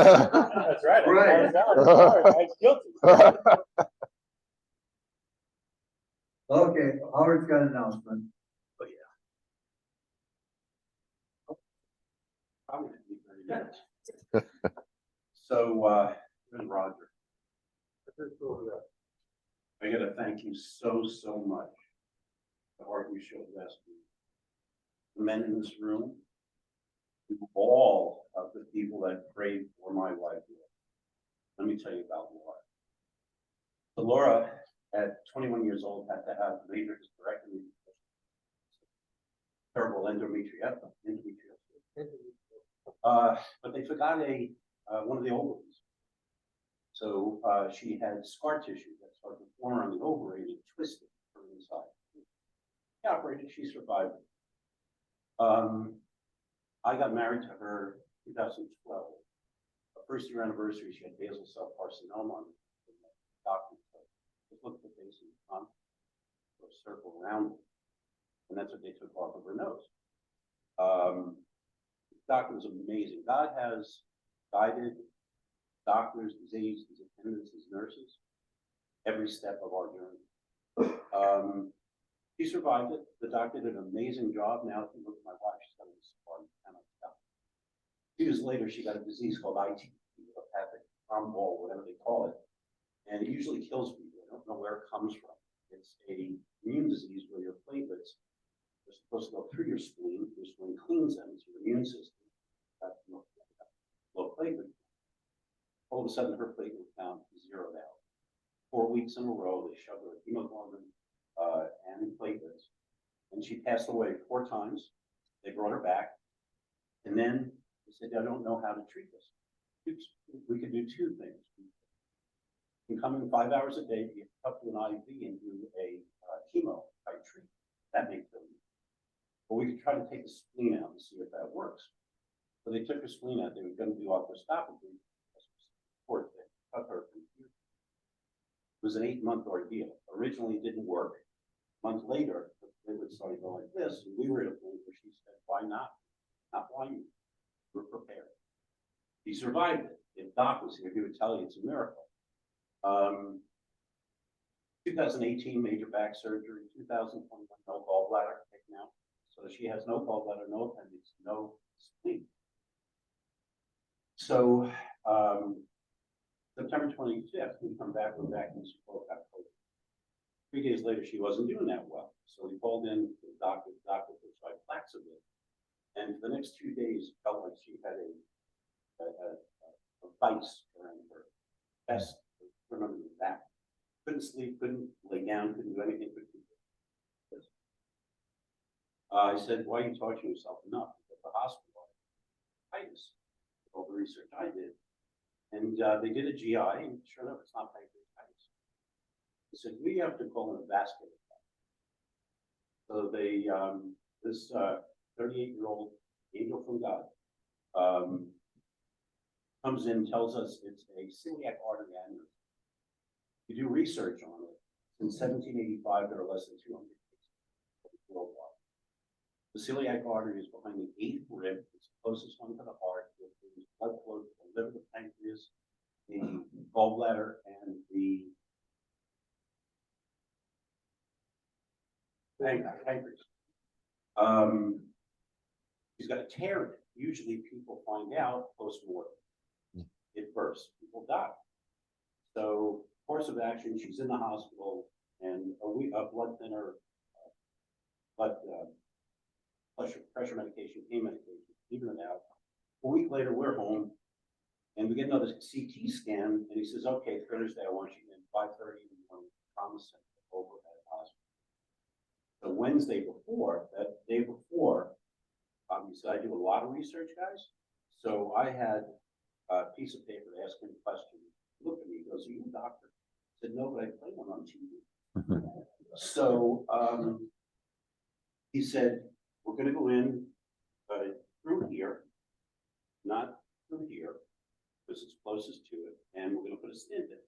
That's right. Right. I'm guilty. Okay, Howard's got an announcement. But yeah. Probably could be 30 minutes. So, Roger, I gotta thank you so much. The heart you showed last week. The men in this room, all of the people that prayed for my life. Let me tell you about Laura. So Laura, at 21 years old, had to have major hysterectomy. Terrible endometriosis. But they forgot one of the ovaries. So she had scar tissue that started to form on the ovary and it twisted from inside. She operated, she survived it. I got married to her in 2012. The first year anniversary, she had basal cell carcinoma. The doctor just looked at the base of the tongue, a circle around it, and that's what they took off of her nose. The doctor was amazing. God has guided doctors, his aides, his attendants, his nurses, every step of our journey. She survived it. The doctor did an amazing job. Now, if you look at my wife, she's got a scar. 2 years later, she got a disease called ITP, idiopathic thrombol, whatever they call it. And it usually kills people. I don't know where it comes from. It's a immune disease where your platelets are supposed to go through your spleen. Your spleen cleans them. It's your immune system. That's low platelet. All of a sudden, her platelet count zeroed out. 4 weeks in a row, they shoved her hemoglobin and platelets, and she passed away 4 times. They brought her back, and then they said, "I don't know how to treat this. We could do 2 things. You can come in 5 hours a day, be up to an IV, and do a chemo type treatment. That makes them. But we could try to take the spleen out and see if that works." So they took her spleen out. They were going to do arthroscopically. They cut her computer. It was an 8-month ordeal. Originally, it didn't work. A month later, the platelets started going like this, and we were at a point where she said, "Why not? Not why you. We're prepared." He survived it. If Doc was here, he would tell you it's a miracle. 2018, major back surgery. 2021, no gallbladder taken out. So she has no gallbladder, no appendix, no spleen. So September 25th, we come back, we're back in support. 3 days later, she wasn't doing that well. So we called in the doctor prescribed Blackaby. And for the next 2 days, felt like she had a vice around her chest. Remember that. Couldn't sleep, couldn't lay down, couldn't do anything. I said, "Why are you torturing yourself enough?" At the hospital, all the research I did. And they did a GI, and sure enough, it's not pancreatitis. They said, "We have to call it a vascular." So they, this 38-year-old angel from God comes in, tells us it's a celiac artery aneurysm. You do research on it. Since 1785, there are less than 200 cases worldwide. The celiac artery is behind the 8th rib. It's the closest one to the heart. It brings blood flow to the liver, the pancreas, the gallbladder, and the pancreas. She's got a tear in it. Usually people find out post-mortem. It bursts. People die. So, course of action, she's in the hospital, and a blood thinner, blood pressure medication, pain medication, even it out. A week later, we're home, and we get another CT scan, and he says, "Okay, Thursday, I want you in 5:30 in the morning, trauma center over at the hospital." The Wednesday before, that day before, obviously, I do a lot of research, guys. So I had a piece of paper to ask him a question. He looked at me, he goes, "Are you a doctor?" I said, "No, but I play one on TV." So he said, "We're going to go in through here, not through here, because it's closest to it, and we're going to put a stent in.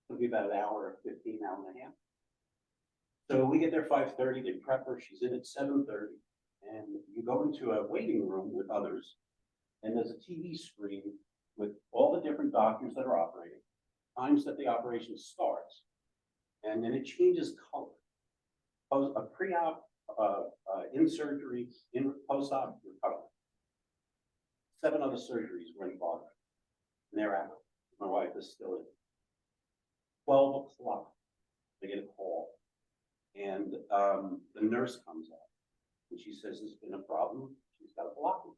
It'll be about an hour, 15, hour and a half." So we get there 5:30, they prep her, she's in at 7:30, and you go into a waiting room with others, and there's a TV screen with all the different doctors that are operating, times that the operation starts, and then it changes color. A pre-op, in surgery, in post-op recovery. 7 other surgeries were involved, and they're out. My wife is still in. 12 o'clock, they get a call, and the nurse comes out, and she says there's been a problem. She's got a blockage.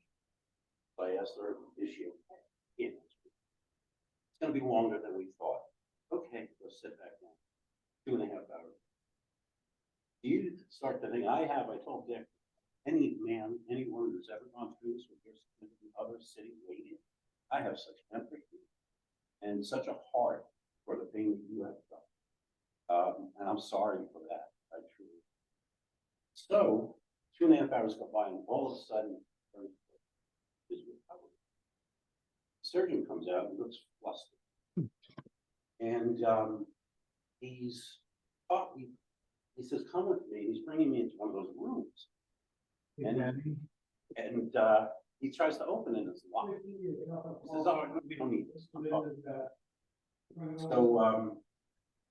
So I asked her, is she okay? Yeah. It's going to be longer than we thought. Okay, go sit back down. 2.5 hours. You start to think, I told Dick, any man, any woman who's ever gone through this with your significant other sitting waiting, I have such empathy and such a heart for the thing that you have done. And I'm sorry for that. I truly. So 2.5 hours go by, and all of a sudden, is recovered. The surgeon comes out and looks flustered. And he says, come with me. He's bringing me into one of those rooms. And he tries to open it, and it's locked. He says, oh, we don't need this. So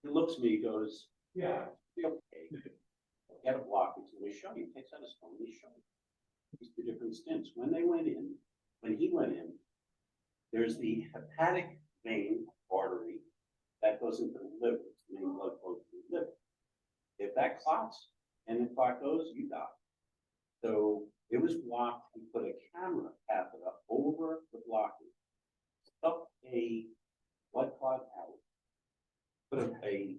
he looks at me, he goes, yeah, be okay. Get a blockage. Let me show you. He takes out his phone and he shows you. These 2 different stints. When he went in, there's the hepatic vein artery that goes into the liver. It's the main blood flow to the liver. If that clots and the clot goes, you die. So it was blocked. He put a camera catheter over the blockage, stuck a blood clot out, put a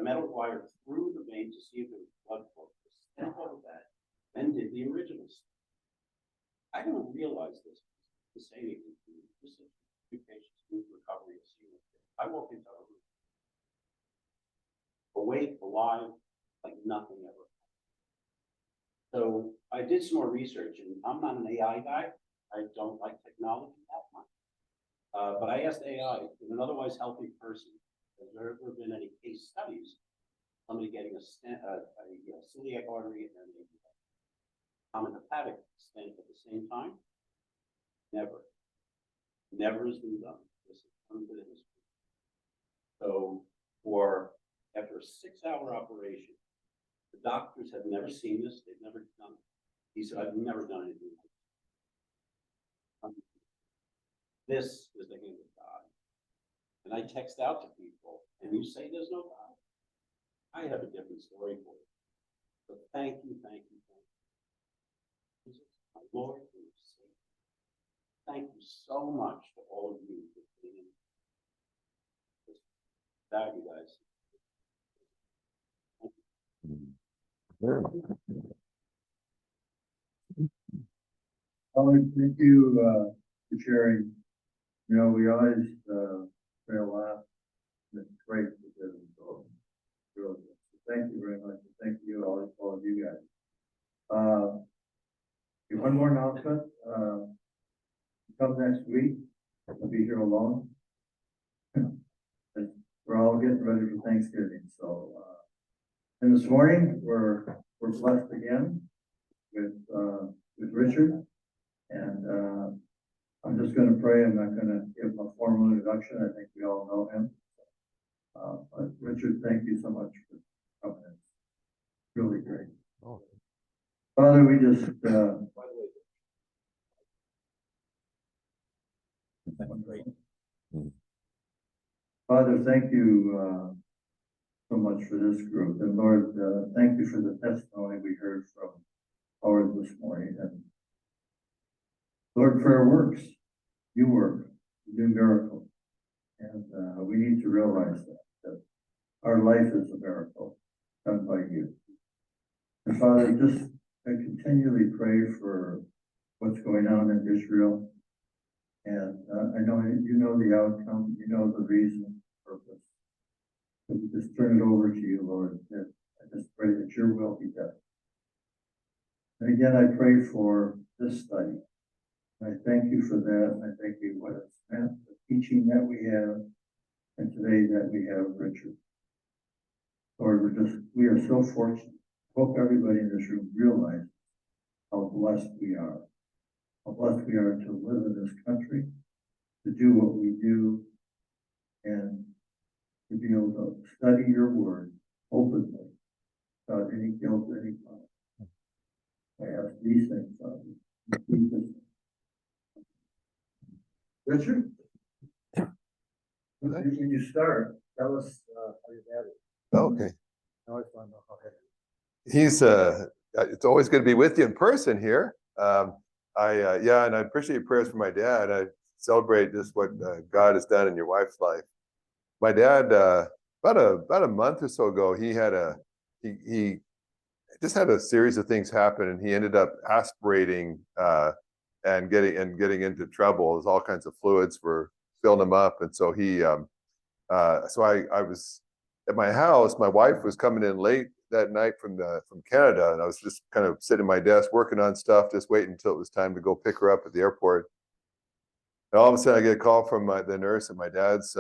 metal wire through the vein to see if there was blood flow. Stent over that, then did the original stuff. I don't realize this to say anything to you. This is 2 patients in recovery. I walk into a room, awake, alive, like nothing ever. So I did some more research, and I'm not an AI guy. I don't like technology that much. But I asked AI, in an otherwise healthy person, has there ever been any case studies? Somebody getting a celiac artery and a common hepatic stent at the same time? Never. Never has been done. This is unbelievable. So after a 6-hour operation, the doctors have never seen this. They've never done it. He said, I've never done anything like this. This is the hand of God. And I text out to people, and you say there's no God. I have a different story for you. So thank you, thank you, thank you. Jesus, my Lord and Savior. Thank you so much to all of you for being this value, guys. Howard, thank you, for sharing. You know, we always, say a lot. It's great to do. So, really, thank you very much. Thank you, all of you guys. One more announcement. Come next week, I'll be here alone. We're all getting ready for Thanksgiving, so, and this morning, we're blessed again with Richard, and I'm just gonna pray. I'm not gonna give him a formal introduction. I think we all know him. But Richard, thank you so much for coming. It's really great. Oh. Father, we just, by the way, Father, thank you so much for this group. And Lord, thank you for the testimony we heard from Howard this morning. And Lord, prayer works. You work. You do miracles. And we need to realize that our life is a miracle done by you. And Father, just continually pray for what's going on in Israel. And I know you know the outcome, you know the reason, purpose. So we just turn it over to you, Lord. And I just pray that your will be done. And again, I pray for this study. I thank you for that. I thank you what it's meant, the teaching that we have, and today that we have Richard. Lord, we are so fortunate. Hope everybody in this room realizes how blessed we are, how blessed we are to live in this country, to do what we do, and to be able to study your word openly, without any guilt or any punishment. I ask these things, Father. In Jesus' name. Richard? When you start, tell us how your dad is. Okay. I always want to know how it is. He's it's always good to be with you in person here. Yeah, and I appreciate your prayers for my dad. I celebrate just what God has done in your wife's life. My dad, about a month or so ago, he just had a series of things happen, and he ended up aspirating and getting into trouble. There's all kinds of fluids were filling him up, and so I was at my house. My wife was coming in late that night from Canada, and I was just kind of sitting at my desk working on stuff, just waiting until it was time to go pick her up at the airport. And all of a sudden, I get a call from the nurse at my dad's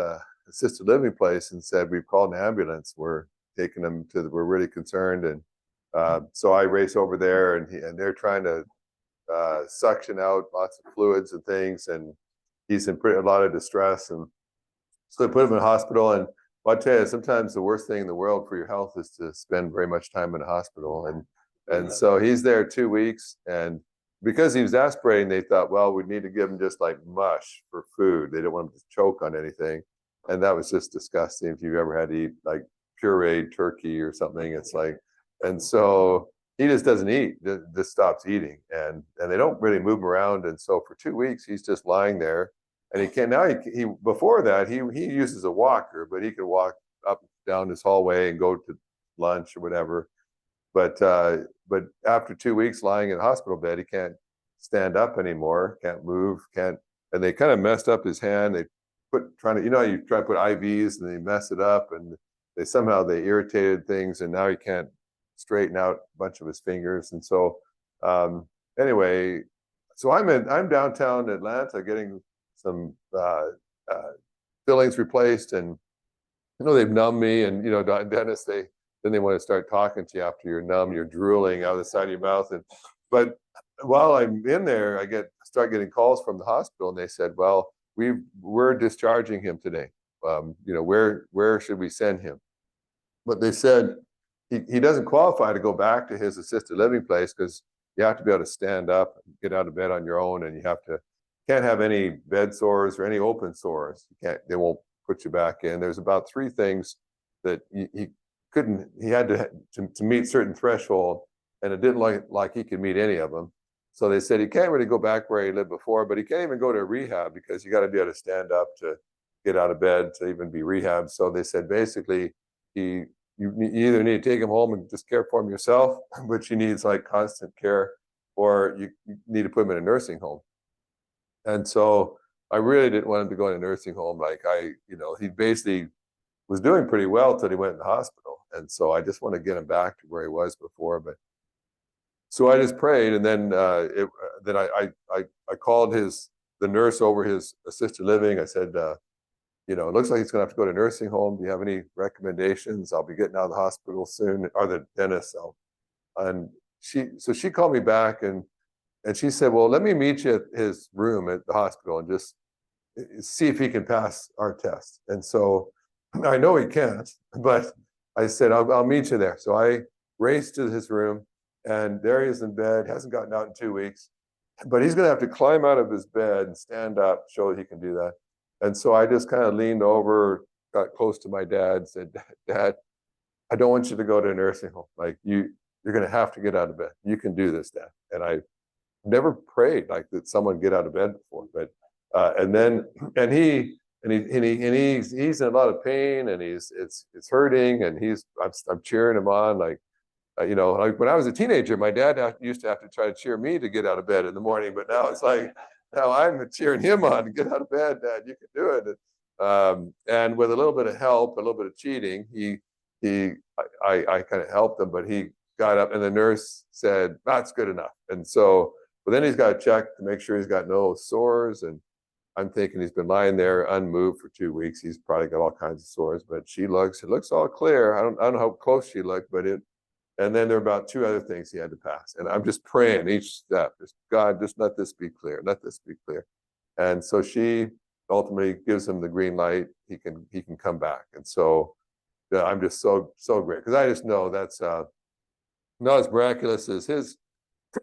assisted living place and said, "We've called an ambulance. We're taking him we're really concerned." And so I race over there, and they're trying to suction out lots of fluids and things, and he's in a lot of distress. And so they put him in a hospital. And I'll tell you, sometimes the worst thing in the world for your health is to spend very much time in a hospital. And so he's there 2 weeks, and because he was aspirating, they thought, well, we need to give him just like mush for food. They didn't want him to choke on anything. And that was just disgusting. If you've ever had to eat like pureed turkey or something, it's like, and so he just doesn't eat, just stops eating. And they don't really move him around. And so for 2 weeks, he's just lying there. And he can't, now he before that, he uses a walker, but he could walk up down this hallway and go to lunch or whatever. But after 2 weeks lying in a hospital bed, he can't stand up anymore, can't move, and they kind of messed up his hand. They you try to put IVs and they mess it up, and they irritated things, and now he can't straighten out a bunch of his fingers. And so anyway, so I'm downtown Atlanta getting some fillings replaced, and they've numbed me, and dentists, then they want to start talking to you after you're numb, you're drooling out of the side of your mouth. But while I'm in there, I start getting calls from the hospital, and they said, well, we're discharging him today. Where should we send him? But they said he doesn't qualify to go back to his assisted living place, because you have to be able to stand up and get out of bed on your own, and you can't have any bed sores or any open sores. They won't put you back in. There's about 3 things that he had to meet certain threshold, and it didn't look like he could meet any of them. So they said he can't really go back where he lived before, but he can't even go to rehab, because you got to be able to stand up to get out of bed to even be rehabbed. So they said basically you either need to take him home and just care for him yourself, which he needs like constant care, or you need to put him in a nursing home. And so I really didn't want him to go in a nursing home. He basically was doing pretty well till he went in the hospital. And so I just want to get him back to where he was before. But so I just prayed, and then I called the nurse over his assisted living. I said, it looks like he's going to have to go to a nursing home. Do you have any recommendations? I'll be getting out of the hospital soon, or the dentist. And she called me back, and she said, well, let me meet you at his room at the hospital and just see if he can pass our test. And so I know he can't, but I said, I'll meet you there. So I raced to his room, and there he is in bed, hasn't gotten out in 2 weeks, but he's going to have to climb out of his bed and stand up, show that he can do that. And so I just kind of leaned over, got close to my dad, said, Dad, I don't want you to go to a nursing home. Like you're going to have to get out of bed. You can do this, Dad. And I never prayed like that someone get out of bed before, but he's in a lot of pain, and it's hurting, and I'm cheering him on, like when I was a teenager, my dad used to have to try to cheer me to get out of bed in the morning, but now it's like, now I'm cheering him on to get out of bed, Dad, you can do it. And with a little bit of help, a little bit of cheating, I kind of helped him, but he got up, and the nurse said, that's good enough. And so, but then he's got to check to make sure he's got no sores. And I'm thinking he's been lying there unmoved for 2 weeks. He's probably got all kinds of sores, but it looks all clear. I don't know how close she looked, but And then there are about 2 other things he had to pass. And I'm just praying each step, just God, just let this be clear. Let this be clear. And so she ultimately gives him the green light. He can come back. And so I'm just so great, because I just know that's not as miraculous as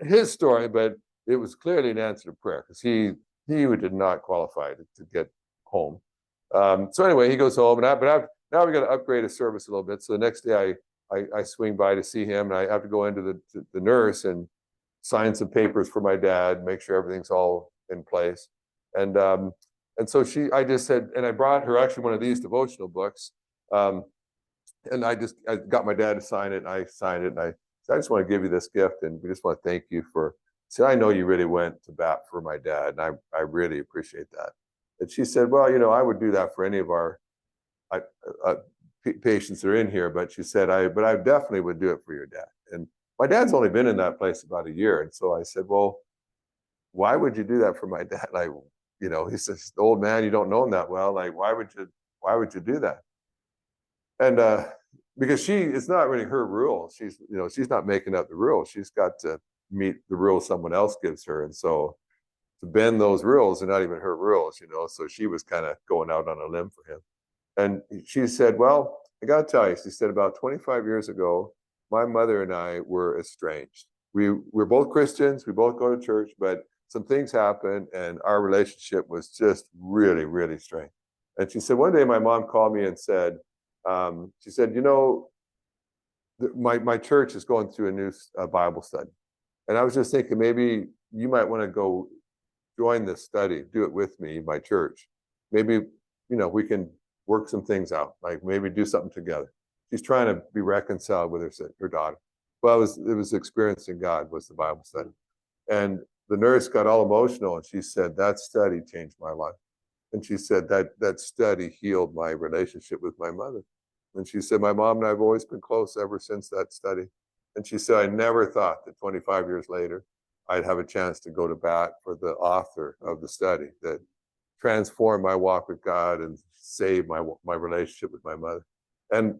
his story, but it was clearly an answer to prayer, because he did not qualify to get home. So anyway, he goes home, and now we got to upgrade his service a little bit. So the next day I swing by to see him, and I have to go into the nurse and sign some papers for my dad, make sure everything's all in place. And so I just said, and I brought her actually one of these devotional books. And I got my dad to sign it, and I signed it, and I said, I just want to give you this gift, and we just want to thank you for, said, I know you really went to bat for my dad, and I really appreciate that. And she said, well, I would do that for any of our patients that are in here, but she said, but I definitely would do it for your dad. And my dad's only been in that place about a year. And so I said, well, why would you do that for my dad? Like, he says, old man, you don't know him that well. Like, why would you do that? And because it's not really her rule. She's not making up the rules. She's got to meet the rules someone else gives her. And so to bend those rules are not even her rules, so she was kind of going out on a limb for him. And she said, well, I got to tell you, she said, about 25 years ago, my mother and I were estranged. We're both Christians. We both go to church, but some things happened, and our relationship was just really, really strained. And she said, one day my mom called me and said, she said, my church is going through a new Bible study. And I was just thinking, maybe you might want to go join this study, do it with me, my church. Maybe, we can work some things out, like maybe do something together. She's trying to be reconciled with her daughter. Well, it was experiencing God was the Bible study. And the nurse got all emotional, and she said, that study changed my life. And she said that study healed my relationship with my mother. And she said, my mom and I have always been close ever since that study. And she said, I never thought that 25 years later, I'd have a chance to go to bat for the author of the study that transformed my walk with God and saved my relationship with my mother. And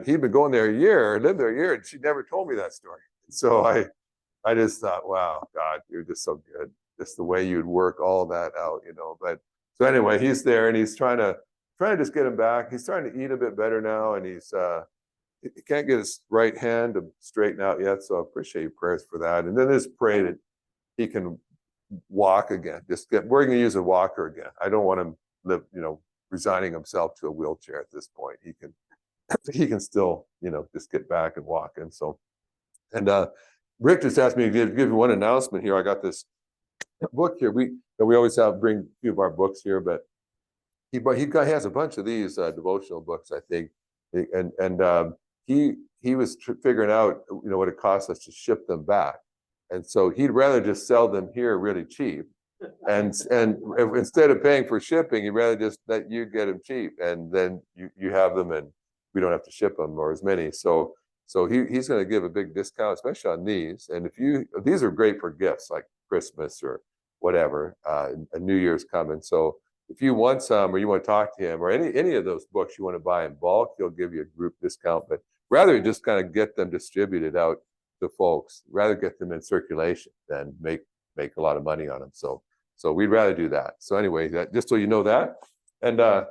he'd been going there a year, lived there a year, and she never told me that story. So I just thought, wow, God, you're just so good. Just the way you'd work all that out, But so anyway, he's there, and he's trying to just get him back. He's starting to eat a bit better now, and he can't get his right hand to straighten out yet. So I appreciate your prayers for that. And then just pray that he can walk again. We're going to use a walker again. I don't want him resigning himself to a wheelchair at this point. He can still, just get back and walk. And so, and Rick just asked me to give you one announcement here. I got this book here. We always bring a few of our books here, but he has a bunch of these devotional books, I think, and he was figuring out what it costs us to ship them back. And so he'd rather just sell them here really cheap. And instead of paying for shipping, he'd rather just let you get them cheap. And then you have them, and we don't have to ship them or as many. So he's going to give a big discount, especially on these. And these are great for gifts like Christmas or whatever, a New Year's coming. So if you want some, or you want to talk to him, or any of those books you want to buy in bulk, he'll give you a group discount. But rather just kind of get them distributed out to folks, rather get them in circulation than make a lot of money on them. So we'd rather do that. So anyway, just so you know that. And as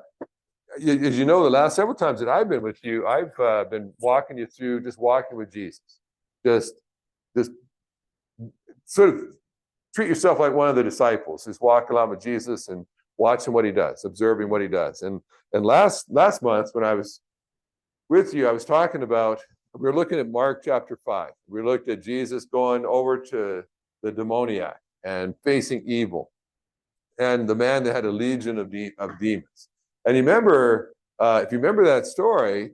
you know, the last several times that I've been with you, I've been walking you through just walking with Jesus. Just sort of treat yourself like one of the disciples. Just walk along with Jesus and watching what he does, observing what he does. And last month when I was with you, I was talking about, we were looking at Mark chapter 5. We looked at Jesus going over to the demoniac and facing evil, and the man that had a legion of demons. And you remember, if you remember that story,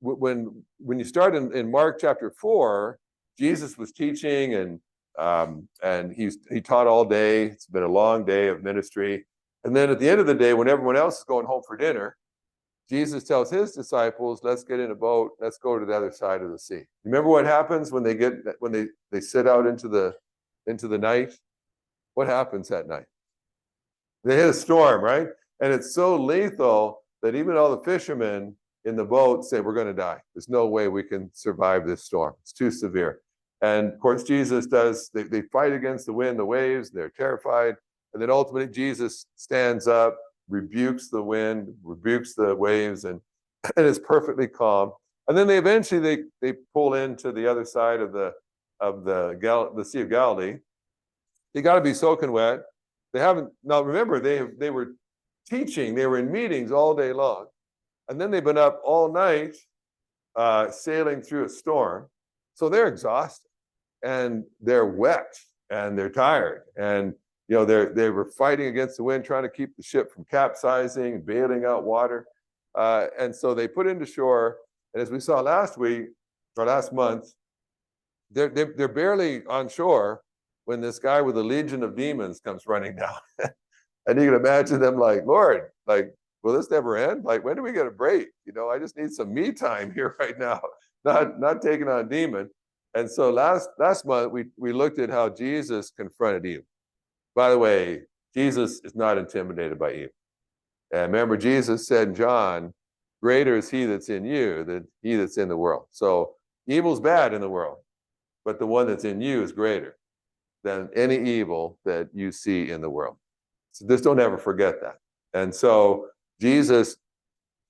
when you start in Mark chapter 4, Jesus was teaching, and he taught all day. It's been a long day of ministry. And then at the end of the day, when everyone else is going home for dinner, Jesus tells his disciples, let's get in a boat, let's go to the other side of the sea. Remember what happens when they sit out into the night? What happens that night? They hit a storm, right? And it's so lethal that even all the fishermen, in the boat say, we're going to die. There's no way we can survive this storm. It's too severe. And of course, Jesus does, they fight against the wind, the waves, they're terrified. And then ultimately, Jesus stands up, rebukes the wind, rebukes the waves, and it's perfectly calm. And then they eventually they pull into the other side of the Sea of Galilee. You got to be soaking wet. They haven't, now remember, they were teaching, they were in meetings all day long. And then they've been up all night sailing through a storm. So they're exhausted and they're wet and they're tired. And they were fighting against the wind, trying to keep the ship from capsizing and bailing out water. And so they put into shore. And as we saw last week or last month, they're barely on shore when this guy with a legion of demons comes running down. And you can imagine them like, Lord, like, will this never end? Like, when do we get a break? I just need some me time here right now, not taking on a demon. And so last month, we looked at how Jesus confronted evil. By the way, Jesus is not intimidated by evil. And remember, Jesus said in John, greater is he that's in you than he that's in the world. So evil's bad in the world, but the one that's in you is greater than any evil that you see in the world. So just don't ever forget that. And so Jesus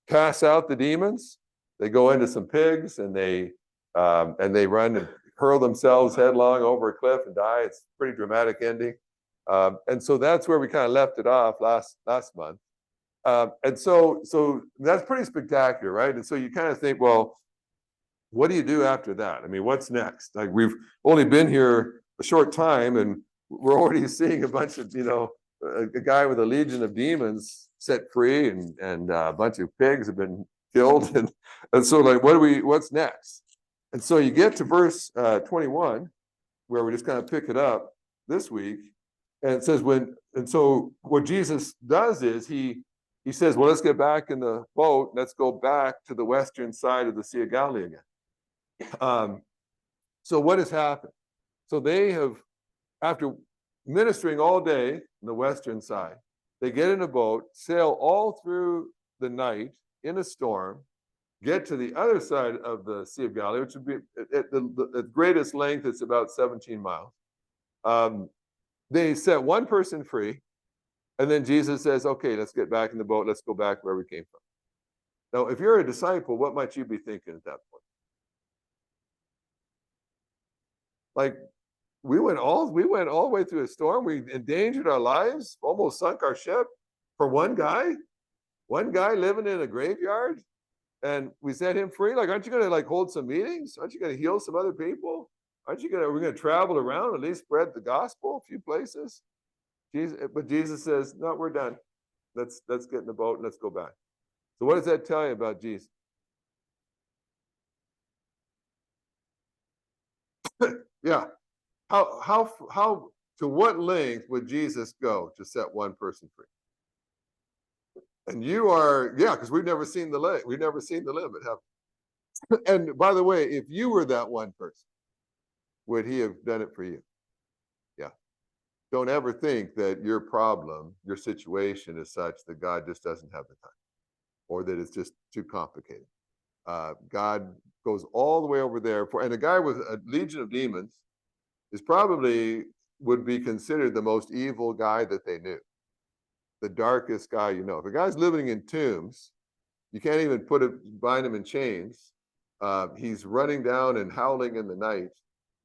casts out the demons. They go into some pigs and they run and hurl themselves headlong over a cliff and die. It's a pretty dramatic ending. And so that's where we kind of left it off last month. And so that's pretty spectacular, right? And so you kind of think, well, what do you do after that? I mean, what's next? Like, we've only been here a short time and we're already seeing a bunch of, a guy with a legion of demons set free and a bunch of pigs have been killed. And so like, what's next? And so you get to verse 21, where we just kind of pick it up this week. And it says so what Jesus does is he says, well, let's get back in the boat. Let's go back to the western side of the Sea of Galilee again. So what has happened? So they have, after ministering all day on the western side, they get in a boat, sail all through the night in a storm, get to the other side of the Sea of Galilee, which would be at the greatest length, it's about 17 miles. They set one person free, and then Jesus says, okay, let's get back in the boat. Let's go back where we came from. Now, if you're a disciple, what might you be thinking at that point? Like, we went all the way through a storm. We endangered our lives, almost sunk our ship for one guy living in a graveyard, and we set him free. Like, aren't you going to hold some meetings? Aren't you going to heal some other people? We're going to travel around, at least spread the gospel a few places? But Jesus says, no, we're done. Let's get in the boat and let's go back. So what does that tell you about Jesus? Yeah. How to what length would Jesus go to set one person free? And you are, because we've never seen the limit. We've never seen the limit, have we? And by the way, if you were that one person, would he have done it for you? Yeah. Don't ever think that your problem, your situation is such that God just doesn't have the time, or that it's just too complicated. God goes all the way over there and a guy with a legion of demons is probably would be considered the most evil guy that they knew, the darkest guy you know. If a guy's living in tombs, you can't even bind him in chains. He's running down and howling in the night.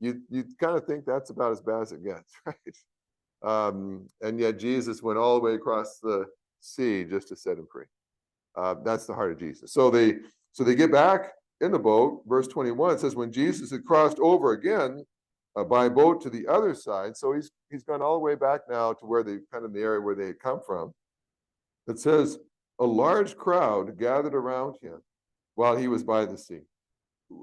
You kind of think that's about as bad as it gets, right? And yet Jesus went all the way across the sea just to set him free. That's the heart of Jesus. So they get back in the boat. Verse 21 says, when Jesus had crossed over again by boat to the other side, so he's gone all the way back now to where they kind of the area where they had come from. It says a large crowd gathered around him while he was by the sea.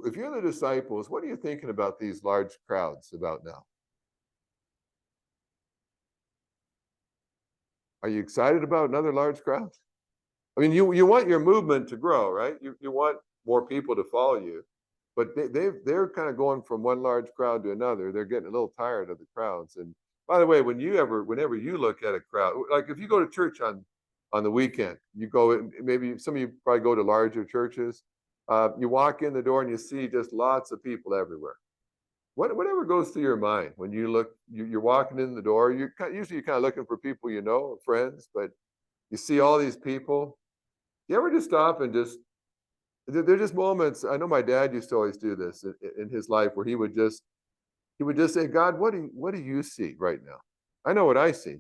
If you're the disciples, what are you thinking about these large crowds about now? Are you excited about another large crowd? I mean, you want your movement to grow, right? You want more people to follow you, but they're kind of going from one large crowd to another. They're getting a little tired of the crowds. And by the way, whenever you look at a crowd, like if you go to church on on the weekend. You go, maybe some of you probably go to larger churches. You walk in the door and you see just lots of people everywhere. Whatever goes through your mind when you look, you're walking in the door, usually you're kind of looking for people you know, friends, but you see all these people. You ever just stop and just, there's just moments, I know my dad used to always do this in his life where he would just say, God, what do you see right now? I know what I see.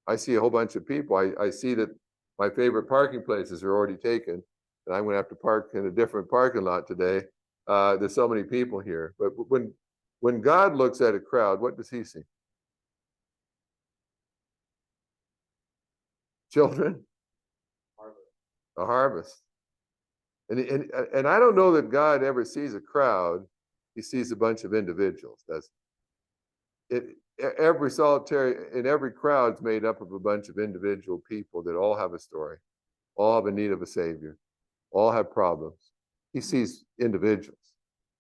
I see a whole bunch of people. I see that my favorite parking places are already taken, and I'm going to have to park in a different parking lot today. There's so many people here. But when God looks at a crowd, what does he see? Children? A harvest. And I don't know that God ever sees a crowd. He sees a bunch of individuals. That's it. Every crowd is made up of a bunch of individual people that all have a story, all have a need of a savior, all have problems. He sees individuals.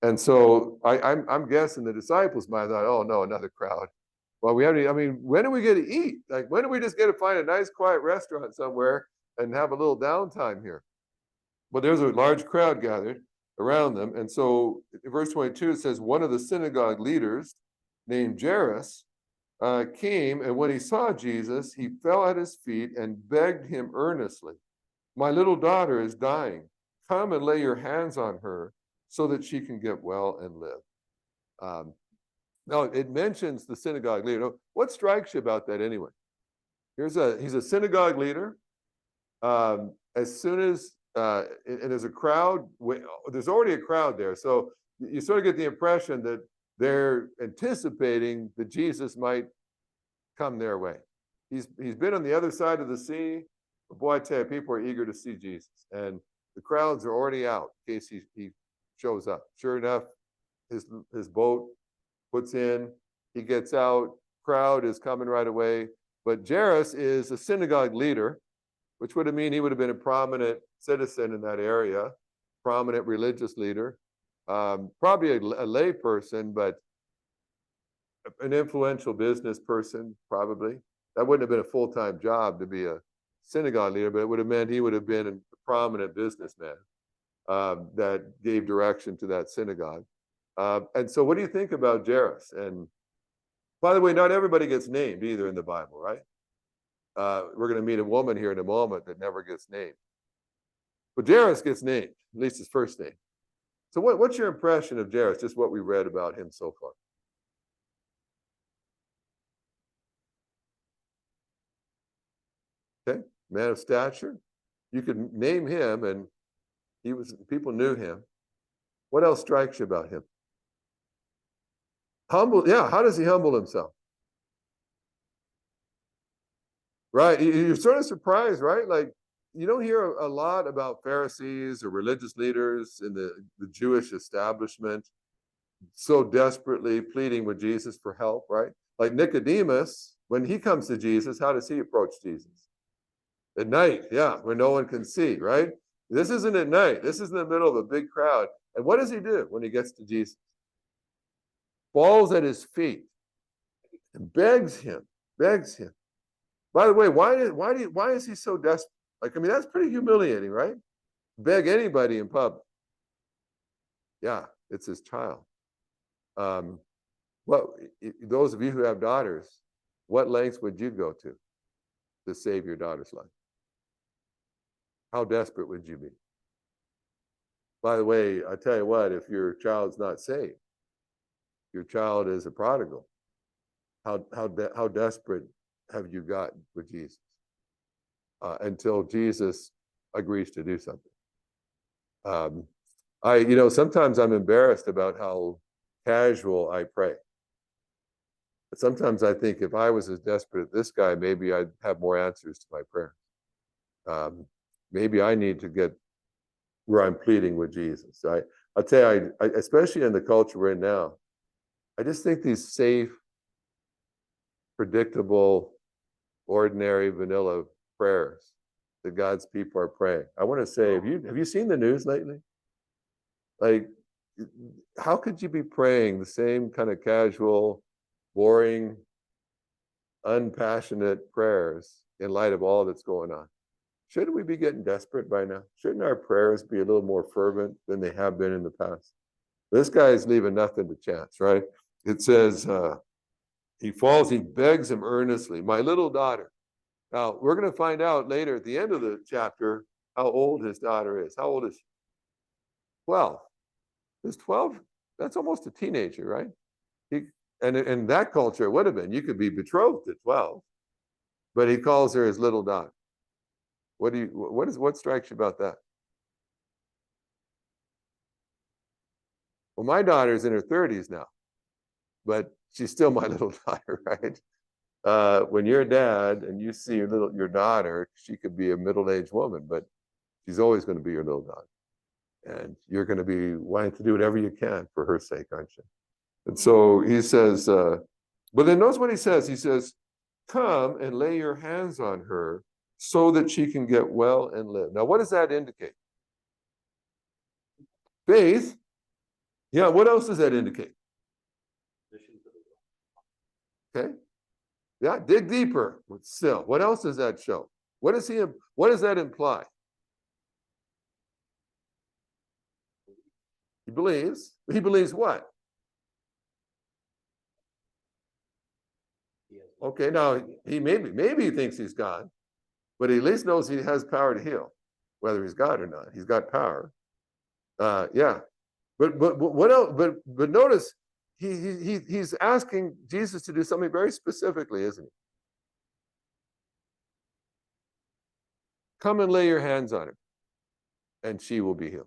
And so I'm guessing the disciples might have thought, oh no, another crowd. Well, when are we going to eat? Like, when are we just going to find a nice quiet restaurant somewhere and have a little downtime here? But there's a large crowd gathered around them. And so in verse 22, it says, one of the synagogue leaders named Jairus came, and when he saw Jesus, he fell at his feet and begged him earnestly, my little daughter is dying. Come and lay your hands on her so that she can get well and live. Now, it mentions the synagogue leader. What strikes you about that anyway? He's a synagogue leader. As soon as, and there's a crowd, there's already a crowd there. So you sort of get the impression that they're anticipating that Jesus might come their way. He's been on the other side of the sea. But boy, I tell you, people are eager to see Jesus. And the crowds are already out in case he shows up. Sure enough, his boat puts in, he gets out, crowd is coming right away. But Jairus is a synagogue leader, which would have mean he would have been a prominent citizen in that area, prominent religious leader, probably a lay person, but an influential business person, probably. That wouldn't have been a full-time job to be a synagogue leader, but it would have meant he would have been a prominent businessman that gave direction to that synagogue. And so what do you think about Jairus? And by the way, not everybody gets named either in the Bible, right? We're going to meet a woman here in a moment that never gets named. But Jairus gets named, at least his first name. So what's your impression of Jairus, just what we read about him so far? Okay, man of stature. You could name him, and people knew him. What else strikes you about him? Humble, yeah, how does he humble himself? Right, you're sort of surprised, right? Like, you don't hear a lot about Pharisees or religious leaders in the Jewish establishment so desperately pleading with Jesus for help, right? Like Nicodemus, when he comes to Jesus, how does he approach Jesus? At night, yeah, where no one can see, right? This isn't at night. This is in the middle of a big crowd. And what does he do when he gets to Jesus? Falls at his feet and begs him. By the way, why is he so desperate? Like, I mean, that's pretty humiliating, right? Beg anybody in public. Yeah, it's his child. Well, those of you who have daughters, what lengths would you go to save your daughter's life? How desperate would you be? By the way, I tell you what, if your child's not saved, your child is a prodigal, how desperate have you gotten with Jesus until Jesus agrees to do something? Sometimes I'm embarrassed about how casual I pray. But sometimes I think if I was as desperate as this guy, maybe I'd have more answers to my prayers. Maybe I need to get where I'm pleading with Jesus. I'll tell you, especially in the culture we're in now, I just think these safe, predictable, ordinary, vanilla prayers that God's people are praying. I want to say, have you seen the news lately? Like, how could you be praying the same kind of casual, boring, unpassionate prayers in light of all that's going on? shouldn't we be getting desperate by now? Shouldn't our prayers be a little more fervent than they have been in the past? This guy is leaving nothing to chance, right? It says, he falls, he begs him earnestly, my little daughter. Now, we're going to find out later at the end of the chapter how old his daughter is. How old is she? 12. Is 12? That's almost a teenager, right? And in that culture, it would have been. You could be betrothed at 12. But he calls her his little daughter. What strikes you about that? Well, my daughter's in her 30s now, but she's still my little daughter, right? When you're a dad and you see your daughter, she could be a middle-aged woman, but she's always going to be your little daughter. And you're going to be wanting to do whatever you can for her sake, aren't you? And so he says, but then notice what he says. He says, come and lay your hands on her so that she can get well and live. Now, what does that indicate? Faith. Yeah, what else does that indicate? Okay. Yeah, dig deeper with still. What else does that show? What does that imply? He believes. He believes what? Okay, now he maybe he thinks he's God, but he at least knows he has power to heal, whether he's God or not. He's got power. Yeah. But what else? But notice he's asking Jesus to do something very specifically, isn't he? Come and lay your hands on her, and she will be healed.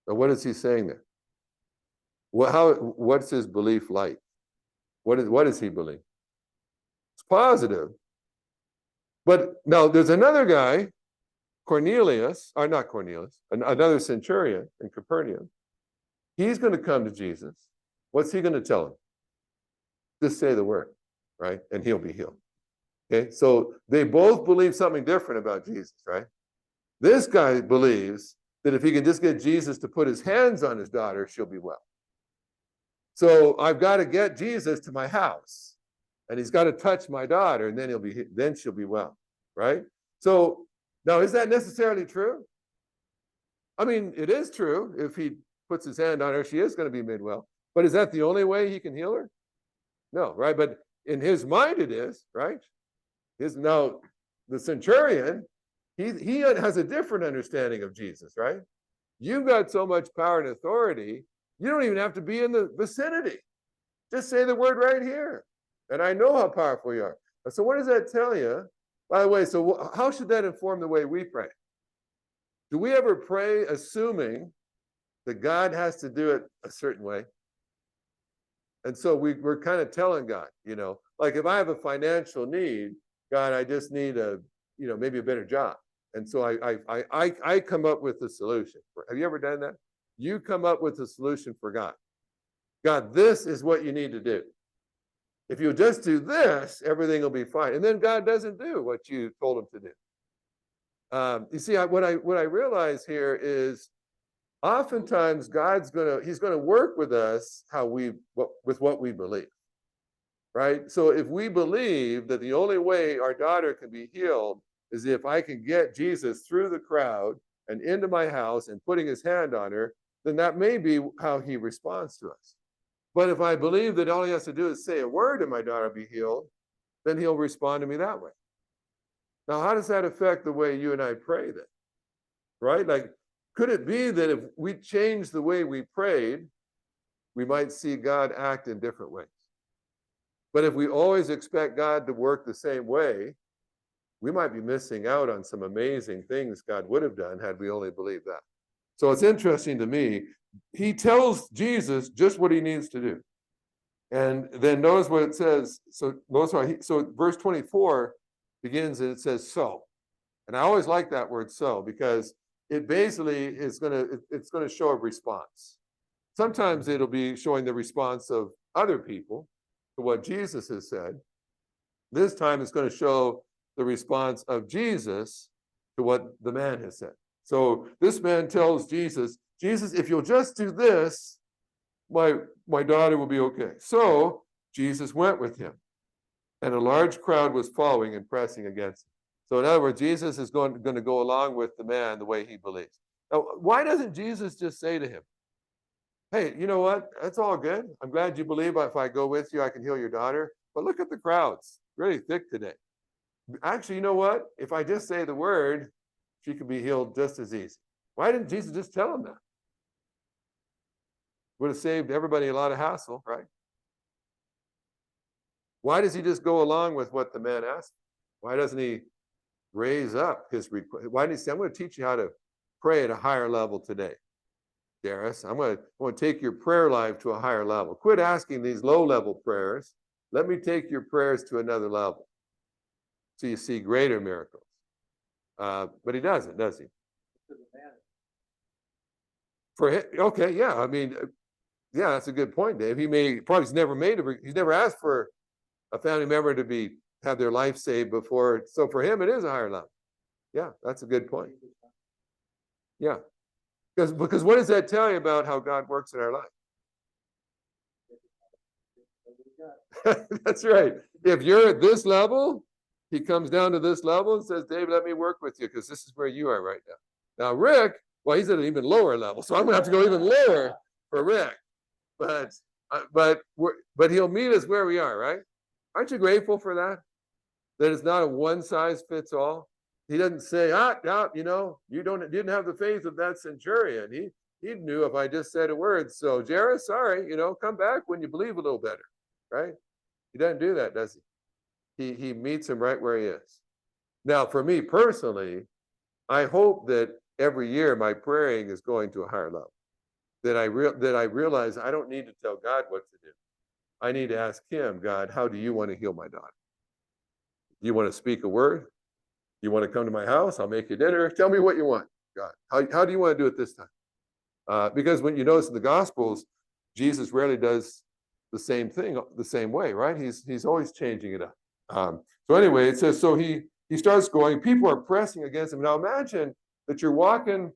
Now, what is he saying there? What's his belief like? What does he believe? It's positive. But now there's another guy, Cornelius, or not Cornelius, another centurion in Capernaum. He's going to come to Jesus. What's he going to tell him? Just say the word, right? And he'll be healed. Okay, so they both believe something different about Jesus, right? This guy believes that if he can just get Jesus to put his hands on his daughter, she'll be well. So I've got to get Jesus to my house, and he's got to touch my daughter, and then she'll be well, right? So now, is that necessarily true? I mean, it is true. If he puts his hand on her, she is going to be made well. But is that the only way he can heal her? No, right? But in his mind, it is, right? Now, the centurion, he has a different understanding of Jesus, right? You've got so much power and authority, you don't even have to be in the vicinity. Just say the word right here. And I know how powerful you are. So what does that tell you? By the way, so how should that inform the way we pray? Do we ever pray assuming that God has to do it a certain way? And so we're kind of telling God, like if I have a financial need, God, I just need maybe a better job. And so I come up with a solution. Have you ever done that? You come up with a solution for God. God, this is what you need to do. If you just do this, everything will be fine. And then God doesn't do what you told him to do. You see, what I realize here is oftentimes he's gonna work with us with what we believe. Right? So if we believe that the only way our daughter can be healed is if I can get Jesus through the crowd and into my house and putting his hand on her, then that may be how he responds to us. But if I believe that all he has to do is say a word and my daughter be healed, then he'll respond to me that way. Now, how does that affect the way you and I pray then? Right? Like, could it be that if we change the way we prayed, we might see God act in different ways? But if we always expect God to work the same way, we might be missing out on some amazing things God would have done had we only believed that. So it's interesting to me, he tells Jesus just what he needs to do. And then notice what it says. So verse 24 begins and it says so. And I always like that word so because it basically it's gonna show a response. Sometimes it'll be showing the response of other people to what Jesus has said. This time it's going to show the response of Jesus to what the man has said. So this man tells Jesus, if you'll just do this, my daughter will be okay. So Jesus went with him, and a large crowd was following and pressing against him. So in other words, Jesus is going to go along with the man the way he believes. Now, why doesn't Jesus just say to him, hey, you know what? That's all good. I'm glad you believe if I go with you, I can heal your daughter. But look at the crowds, really thick today. Actually, you know what? If I just say the word, she could be healed just as easy. Why didn't Jesus just tell him that? Would have saved everybody a lot of hassle, right? Why does he just go along with what the man asked? Why doesn't he raise up his request? Why didn't he say, I'm going to teach you how to pray at a higher level today, Darius? I'm going to take your prayer life to a higher level. Quit asking these low-level prayers. Let me take your prayers to another level so you see greater miracles. But he doesn't, does he? For him, okay, yeah. I mean, yeah, that's a good point, Dave. He's never asked for a family member to have their life saved before. So for him, it is a higher level. Yeah, that's a good point. Yeah, because what does that tell you about how God works in our life? That's right. If you're at this level, he comes down to this level and says, Dave, let me work with you because this is where you are right now. Now, Rick, well, he's at an even lower level, so I'm going to have to go even lower for Rick. But he'll meet us where we are, right? Aren't you grateful for that? That it's not a one size fits all. He doesn't say, you know, didn't have the faith of that centurion. He knew if I just said a word. So Jairus, sorry, you know, come back when you believe a little better, right? He doesn't do that, does he? He meets him right where he is. Now, for me personally, I hope that every year my praying is going to a higher level. That I realize I don't need to tell God what to do. I need to ask him, God, how do you want to heal my daughter? Do you want to speak a word? You want to come to my house? I'll make you dinner. Tell me what you want, God. How do you want to do it this time? Because when you notice in the Gospels, Jesus rarely does the same thing the same way, right? He's always changing it up. So anyway, it says, so he starts going, people are pressing against him. Now imagine that you're walking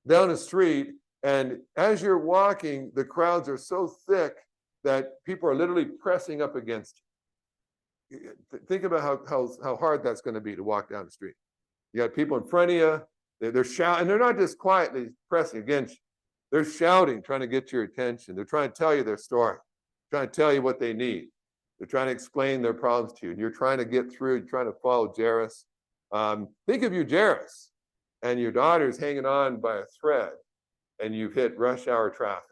down a street, and as you're walking, the crowds are so thick that people are literally pressing up against you. Think about how hard that's going to be to walk down the street. You got people in front of you, they're shouting, and they're not just quietly pressing against you. They're shouting, trying to get your attention. They're trying to tell you their story, trying to tell you what they need. They're trying to explain their problems to you. And you're trying to get through, you're trying to follow Jairus. Think of you, Jairus, and your daughter's hanging on by a thread, and you've hit rush hour traffic.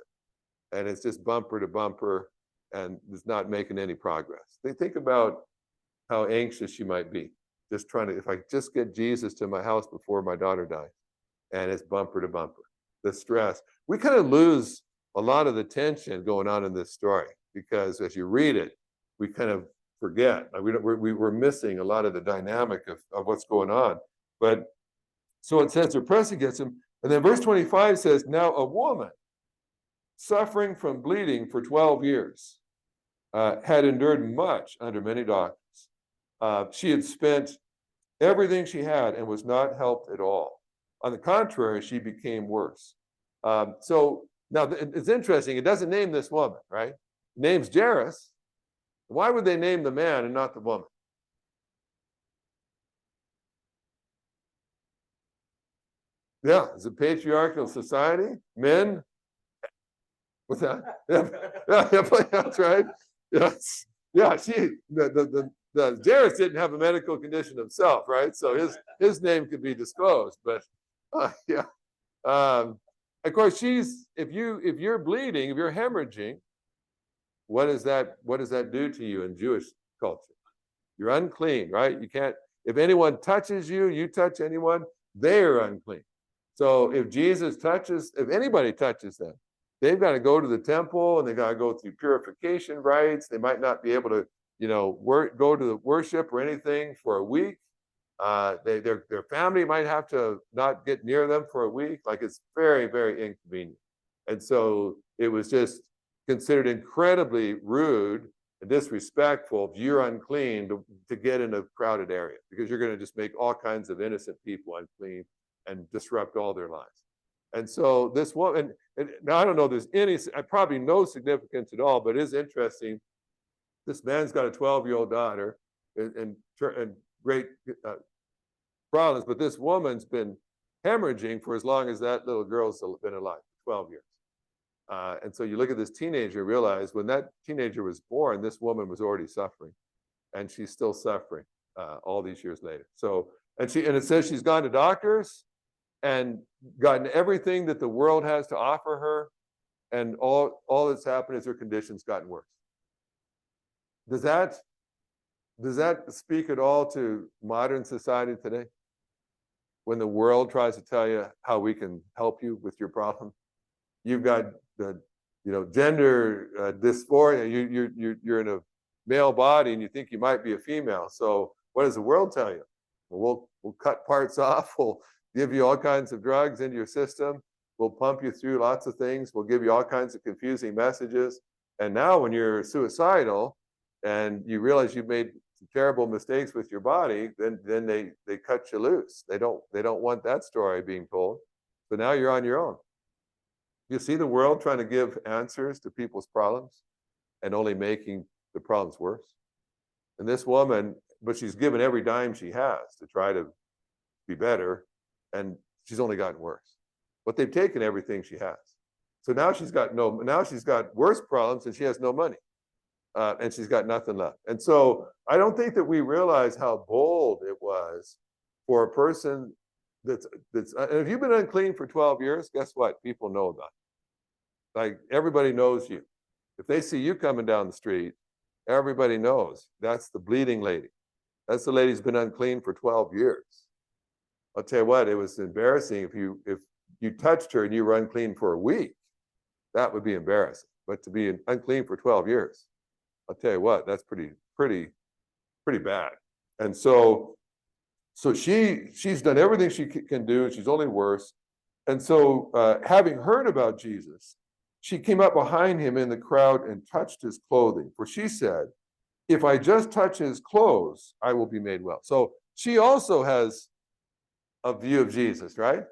And it's just bumper to bumper, and it's not making any progress. Think about how anxious she might be, just trying to, if I just get Jesus to my house before my daughter dies, and it's bumper to bumper, the stress. We kind of lose a lot of the tension going on in this story, because as you read it, we kind of forget. We're missing a lot of the dynamic of what's going on. But so it says they're pressing against him. And then verse 25 says, now a woman suffering from bleeding for 12 years had endured much under many doctors. She had spent everything she had and was not helped at all. On the contrary, she became worse. So now it's interesting. It doesn't name this woman, right? It names Jairus. Why would they name the man and not the woman? Yeah, it's a patriarchal society. Men. What's that? Yeah, that's right. Yes. Yeah, the Jairus didn't have a medical condition himself, right? So his name could be disclosed, but yeah. Of course, if you're bleeding, if you're hemorrhaging, what does that do to you in Jewish culture? You're unclean, right? You can't, if anyone touches you, you touch anyone, they're unclean. So if anybody touches them, they've got to go to the temple and they've got to go through purification rites. They might not be able to, go to the worship or anything for a week. Their family might have to not get near them for a week. Like, it's very, very inconvenient. And so it was just considered incredibly rude and disrespectful if you're unclean to get in a crowded area, because you're going to just make all kinds of innocent people unclean and disrupt all their lives. And so this woman, and now I don't know if there's probably no significance at all, but it is interesting. This man's got a 12-year-old daughter, and great problems, but this woman's been hemorrhaging for as long as that little girl's been alive, 12 years. And so you look at this teenager, realize when that teenager was born, this woman was already suffering, and she's still suffering all these years later. So, and it says she's gone to doctors and gotten everything that the world has to offer her, and all that's happened is her condition's gotten worse. Does that speak at all to modern society today? When the world tries to tell you how we can help you with your problem, you've got the, gender dysphoria. You're in a male body and you think you might be a female. So what does the world tell you? Well, we'll cut parts off. We'll give you all kinds of drugs into your system. We'll pump you through lots of things. We'll give you all kinds of confusing messages. And now when you're suicidal and you realize you've made some terrible mistakes with your body, then they cut you loose. They don't want that story being told. So now you're on your own. You see the world trying to give answers to people's problems and only making the problems worse. And this woman, but she's given every dime she has to try to be better, and she's only gotten worse. But they've taken everything she has. So now she's got worse problems and she has no money. And she's got nothing left. And so I don't think that we realize how bold it was for a person that's and if you've been unclean for 12 years, guess what? People know about it. Like, everybody knows you. If they see you coming down the street, everybody knows that's the bleeding lady. That's the lady who's been unclean for 12 years. I'll tell you what, it was embarrassing if you touched her and you were unclean for a week. That would be embarrassing. But to be unclean for 12 years, I'll tell you what, that's pretty bad. And so she's done everything she can do. She's only worse. And so having heard about Jesus, she came up behind him in the crowd and touched his clothing. For she said, if I just touch his clothes, I will be made well. So she also has a view of Jesus, right?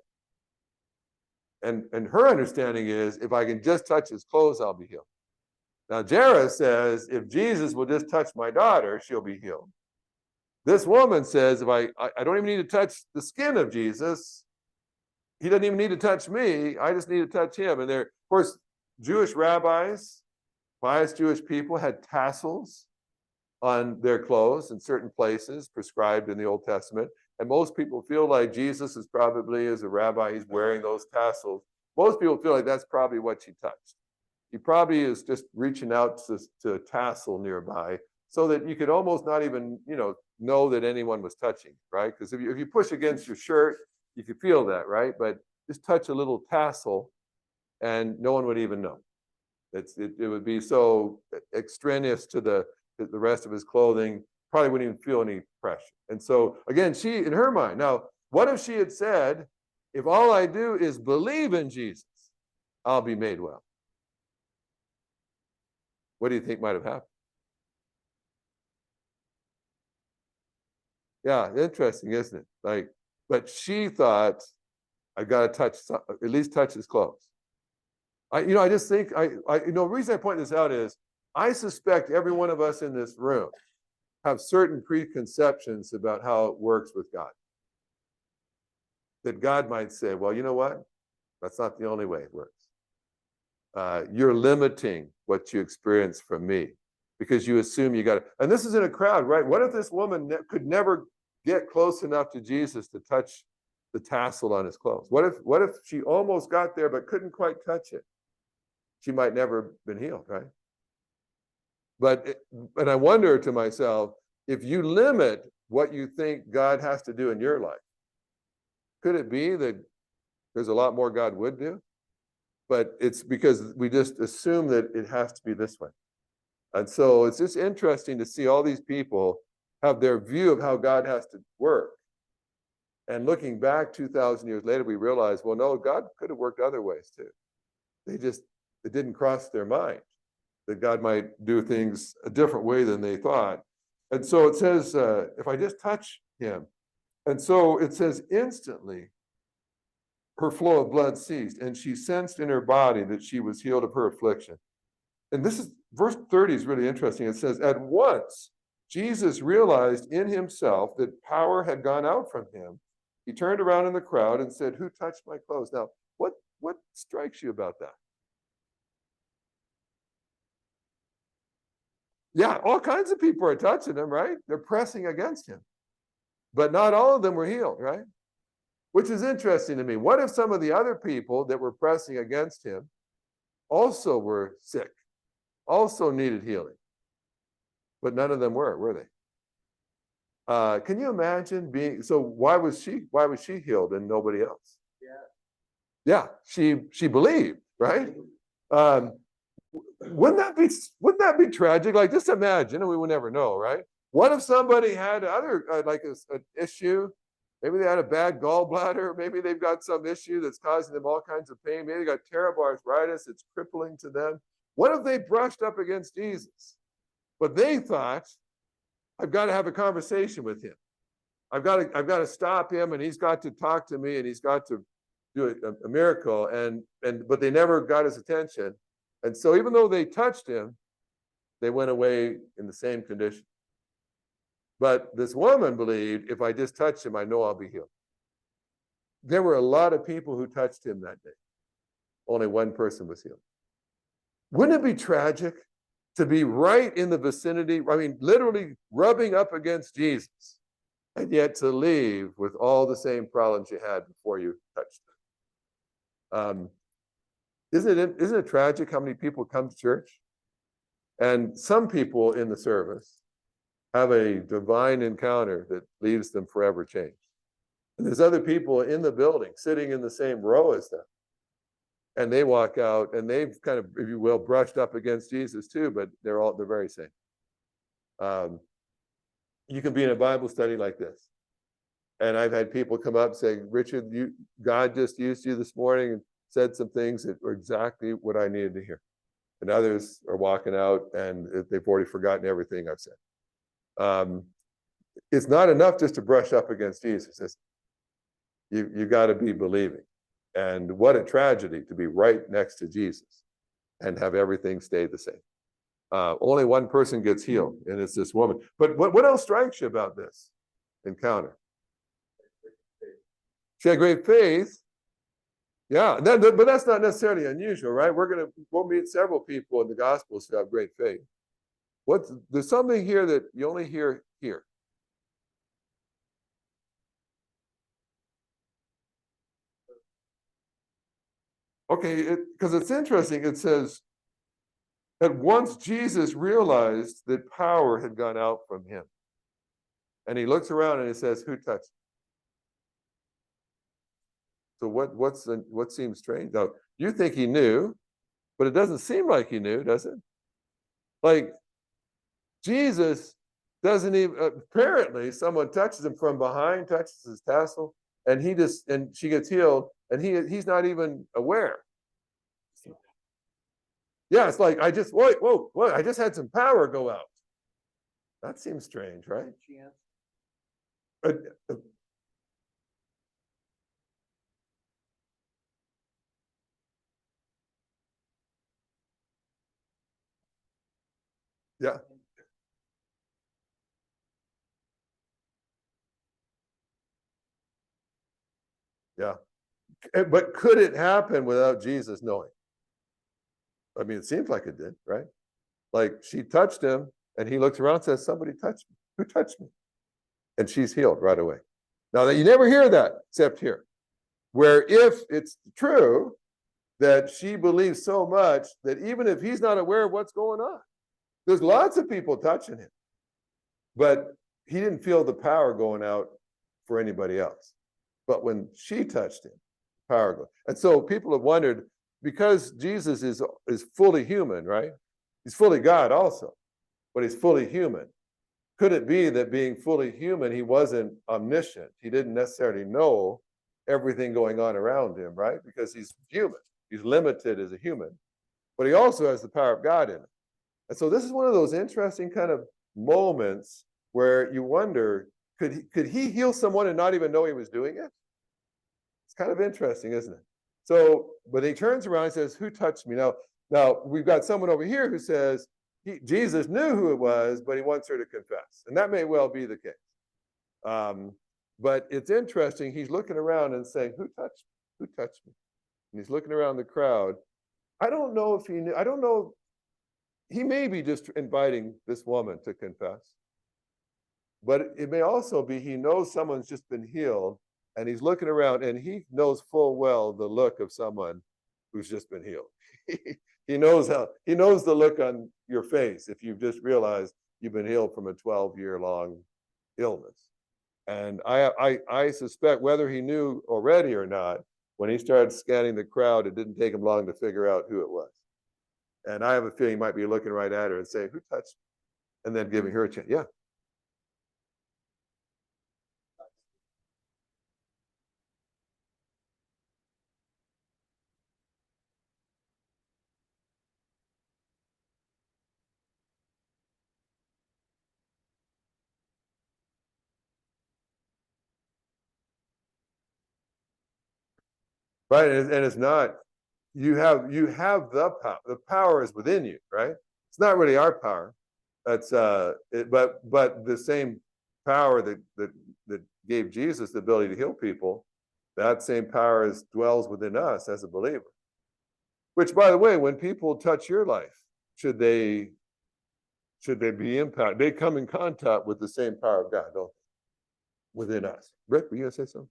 And her understanding is, if I can just touch his clothes, I'll be healed. Now, Jairus says, if Jesus will just touch my daughter, she'll be healed. This woman says, if I don't even need to touch the skin of Jesus, he doesn't even need to touch me, I just need to touch him. And there, of course, Jewish rabbis, pious Jewish people, had tassels on their clothes in certain places prescribed in the Old Testament. And most people feel like Jesus is probably, as a rabbi, he's wearing those tassels. Most people feel like that's probably what she touched. He probably is just reaching out to a tassel nearby so that you could almost not even, know that anyone was touching, right? Because if you push against your shirt, you could feel that, right? But just touch a little tassel and no one would even know. It would be so extraneous to the rest of his clothing, probably wouldn't even feel any pressure. And so again, she, in her mind, now, what if she had said, if all I do is believe in Jesus, I'll be made well? What do you think might have happened? Yeah, interesting, isn't it? But she thought, I've got to at least touch his clothes. I just think, the reason I point this out is, I suspect every one of us in this room have certain preconceptions about how it works with God. That God might say, well, you know what? That's not the only way it works. You're limiting what you experience from me because you assume you got it. And this is in a crowd, right? What if this woman could never get close enough to Jesus to touch the tassel on his clothes? What if she almost got there but couldn't quite touch it? She might never have been healed, right? But I wonder to myself, if you limit what you think God has to do in your life, could it be that there's a lot more God would do? But it's because we just assume that it has to be this way. And so it's just interesting to see all these people have their view of how God has to work. And looking back 2,000 years later, we realize, well, no, God could have worked other ways too. It didn't cross their mind that God might do things a different way than they thought. And so it says, if I just touch him. And so it says, instantly, her flow of blood ceased, and she sensed in her body that she was healed of her affliction. And this is, verse 30 is really interesting. It says, at once, Jesus realized in himself that power had gone out from him He turned around in the crowd and said, "Who touched my clothes?" Now, what strikes you about that? Yeah, all kinds of people are touching him, right? They're pressing against him. But not all of them were healed, right? Which is interesting to me. What if some of the other people that were pressing against him also were sick, also needed healing? But none of them were they? Can you imagine being, so why was she healed and nobody else? Yeah, she believed, right? Um, wouldn't that be tragic? Like, just imagine, and we would never know, right? What if somebody had other like an issue? Maybe they had a bad gallbladder. Maybe they've got some issue that's causing them all kinds of pain. Maybe they got terrible arthritis. It's crippling to them. What if they brushed up against Jesus? But they thought, I've got to have a conversation with him. I've got to stop him, and he's got to talk to me, and he's got to do a miracle. But they never got his attention. And so even though they touched him, they went away in the same condition. But this woman believed, if I just touch him, I know I'll be healed. There were a lot of people who touched him that day. Only one person was healed. Wouldn't it be tragic to be right in the vicinity, I mean, literally rubbing up against Jesus, and yet to leave with all the same problems you had before you touched him? Isn't it tragic how many people come to church? And some people in the service have a divine encounter that leaves them forever changed. And there's other people in the building sitting in the same row as them. And they walk out and they've kind of, if you will, brushed up against Jesus too, but they're very same. You can be in a Bible study like this. And I've had people come up saying, "Richard, God just used you this morning and said some things that were exactly what I needed to hear." And others are walking out and they've already forgotten everything I've said. It's not enough just to brush up against Jesus. You got to be believing. And what a tragedy to be right next to Jesus and have everything stay the same. Only one person gets healed, and it's this woman. But what else strikes you about this encounter? She had great faith. Yeah, but that's not necessarily unusual, right? We'll meet several people in the Gospels who have great faith. There's something here that you only hear here. Okay, because it's interesting. It says, at once Jesus realized that power had gone out from him. And he looks around and he says, "Who touched me?" So what seems strange? Now, you think he knew, but it doesn't seem like he knew, does it? Like, Jesus doesn't even, apparently someone touches him from behind, touches his tassel, and she gets healed, and he's not even aware. Yeah, it's like, whoa, I just had some power go out. That seems strange, right? Yeah. Yeah. But could it happen without Jesus knowing? I mean, it seems like it did, right? Like, she touched him and he looks around and says, "Somebody touched me. Who touched me?" And she's healed right away. Now, that you never hear that except here, where if it's true that she believes so much that even if he's not aware of what's going on, there's lots of people touching him, but he didn't feel the power going out for anybody else. But when she touched him, power goes. And so people have wondered, because Jesus is fully human, right? He's fully God also, but he's fully human. Could it be that being fully human, he wasn't omniscient? He didn't necessarily know everything going on around him, right? Because he's human. He's limited as a human, but he also has the power of God in him. And so this is one of those interesting kind of moments where you wonder, could he heal someone and not even know he was doing it? It's kind of interesting, isn't it? So, but he turns around and says, "Who touched me?" Now we've got someone over here who says Jesus knew who it was, but he wants her to confess. And that may well be the case. But it's interesting, he's looking around and saying, who touched me? Who touched me? And he's looking around the crowd. I don't know if he knew, I don't know, he may be just inviting this woman to confess. But it may also be he knows someone's just been healed and he's looking around and he knows full well the look of someone who's just been healed. He knows the look on your face if you've just realized you've been healed from a 12-year-long illness. And I suspect whether he knew already or not, when he started scanning the crowd, it didn't take him long to figure out who it was. And I have a feeling he might be looking right at her and saying, who touched me? And then giving her a chance. Yeah. Right. And it's not, you have the power. The power is within you, right? It's not really our power. That's but the same power that gave Jesus the ability to heal people, that same power dwells within us as a believer. Which, by the way, when people touch your life, should they be impacted? They come in contact with the same power of God, don't they? Within us. Rick, were you gonna say something?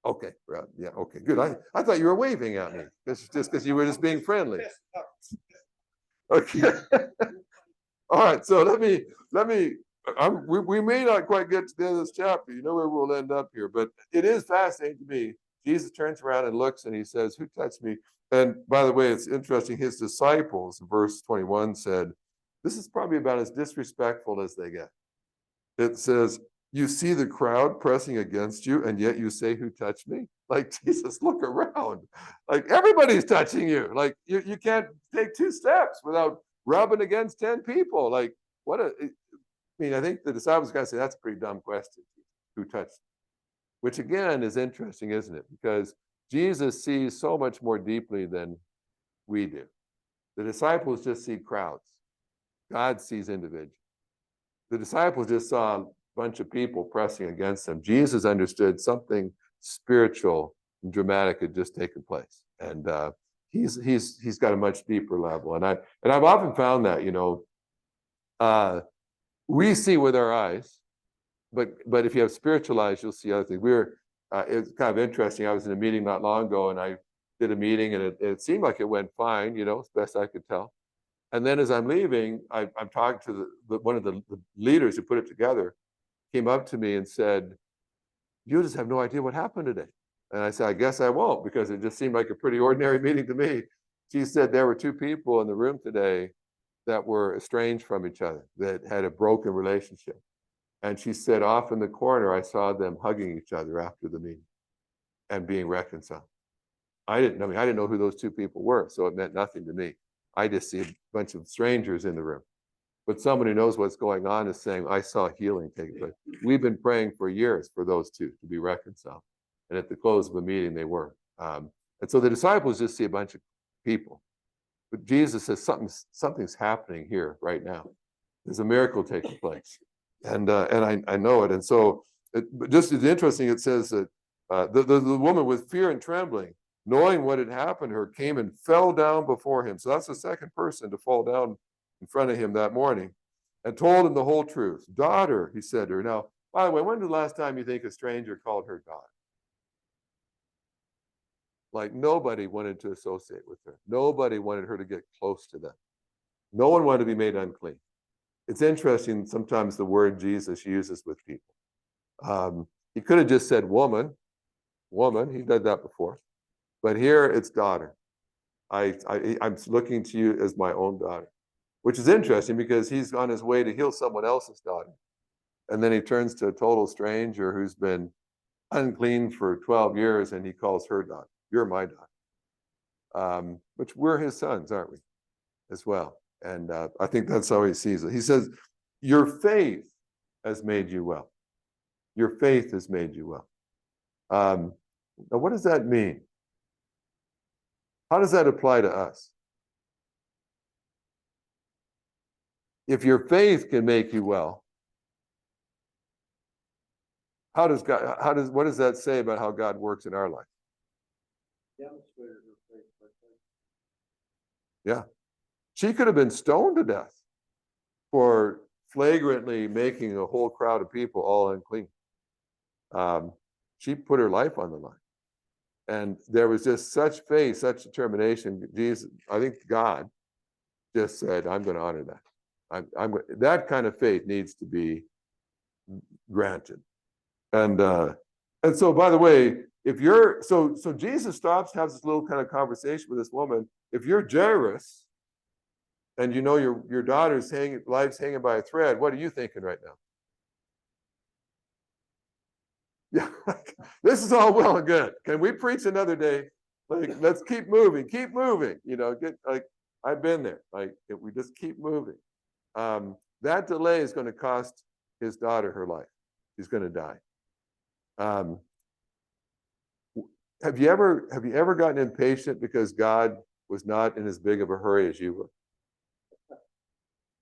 Okay, right. Yeah, okay, good. I thought you were waving at me. Just because you were just being friendly. Okay. All right, so let me we may not quite get to the end of this chapter. You know where we'll end up here, but it is fascinating to me. Jesus turns around and looks and he says, who touched me? And by the way, it's interesting, his disciples, verse 21 said, this is probably about as disrespectful as they get. It says, you see the crowd pressing against you, and yet you say, who touched me? Like, Jesus, look around. Like, everybody's touching you. Like, you can't take 2 steps without rubbing against 10 people. Like, I think the disciples got to say, that's a pretty dumb question. Who touched me? Which again is interesting, isn't it? Because Jesus sees so much more deeply than we do. The disciples just see crowds. God sees individuals. The disciples just saw a bunch of people pressing against them. Jesus understood something spiritual and dramatic had just taken place. And he's got a much deeper level. And I've often found that, we see with our eyes, but if you have spiritual eyes, you'll see other things. It's kind of interesting. I was in a meeting not long ago, and I did a meeting, and it seemed like it went fine, as best I could tell. And then as I'm leaving, I'm talking to one of the leaders who put it together, came up to me and said, you just have no idea what happened today. And I said, I guess I won't, because it just seemed like a pretty ordinary meeting to me. She said there were 2 people in the room today that were estranged from each other, that had a broken relationship. And she said, off in the corner, I saw them hugging each other after the meeting and being reconciled. I didn't know who those 2 people were, so it meant nothing to me. I just see a bunch of strangers in the room. But someone who knows what's going on is saying, I saw healing take place. We've been praying for years for those 2 to be reconciled. And at the close of the meeting, they were. And so the disciples just see a bunch of people. But Jesus says something's happening here right now. There's a miracle taking place. And I know it. And so just as interesting, it says that the woman with fear and trembling, knowing what had happened to her, came and fell down before him. So that's the second person to fall down in front of him that morning, and told him the whole truth. Daughter, he said to her. Now, by the way, when was the last time you think a stranger called her daughter? Like, nobody wanted to associate with her. Nobody wanted her to get close to them. No one wanted to be made unclean. It's interesting sometimes the word Jesus uses with people. He could have just said woman. He did that before. But here it's daughter. I'm looking to you as my own daughter, which is interesting because he's on his way to heal someone else's daughter. And then he turns to a total stranger who's been unclean for 12 years and he calls her daughter. You're my daughter. Which we're his sons, aren't we? As well. And I think that's how he sees it. He says, your faith has made you well. Your faith has made you well. Now, what does that mean? How does that apply to us? If your faith can make you well, How does God, what does that say about how God works in our life? Demonstrated her faith by faith. Yeah. She could have been stoned to death for flagrantly making a whole crowd of people all unclean. She put her life on the line. And there was just such faith, such determination. Jesus, I think God just said, I'm going to honor that. That kind of faith needs to be granted. And so, by the way, if you're so Jesus stops, has this little kind of conversation with this woman. If you're Jairus, and you know your daughter's life's hanging by a thread, what are you thinking right now? Yeah, this is all well and good. Can we preach another day? Like, let's keep moving. You know, I've been there. Like, if we just keep moving, that delay is going to cost his daughter her life. She's going to die. Have you ever gotten impatient because God was not in as big of a hurry as you were?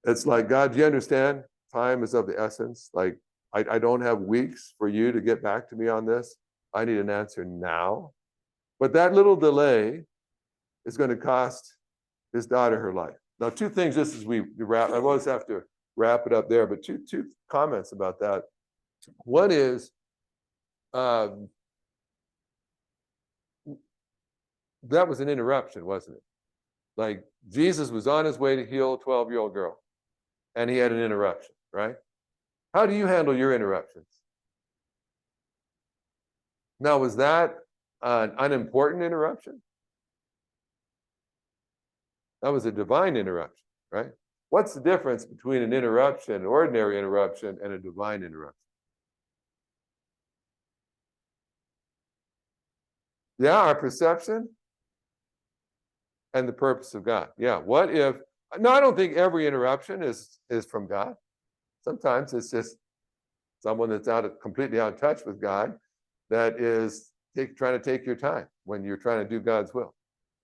It's like, God, do you understand? Time is of the essence. Like, I don't have weeks for you to get back to me on this. I need an answer now. But that little delay is going to cost his daughter her life. Now, two things just as we wrap, I always have to wrap it up there, but two comments about that. One is, that was an interruption, wasn't it? Like, Jesus was on his way to heal a 12-year-old girl, and he had an interruption, right? How do you handle your interruptions? Now, was that an unimportant interruption? That was a divine interruption, right? What's the difference between an interruption, an ordinary interruption, and a divine interruption? Yeah, our perception and the purpose of God. Yeah, what if, no, I don't think every interruption is from God. Sometimes it's just someone that's completely out of touch with God that is trying to take your time when you're trying to do God's will.